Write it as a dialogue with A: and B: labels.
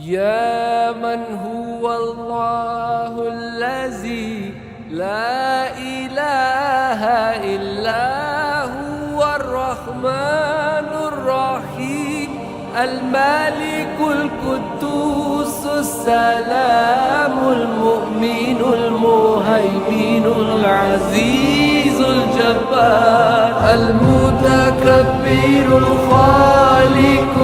A: يا من هو الله الذي لا إله إلا هو الرحمن الرحيم الملك القدوس السلام المؤمن المهيمن العزيز الجبار المتكبر الخالق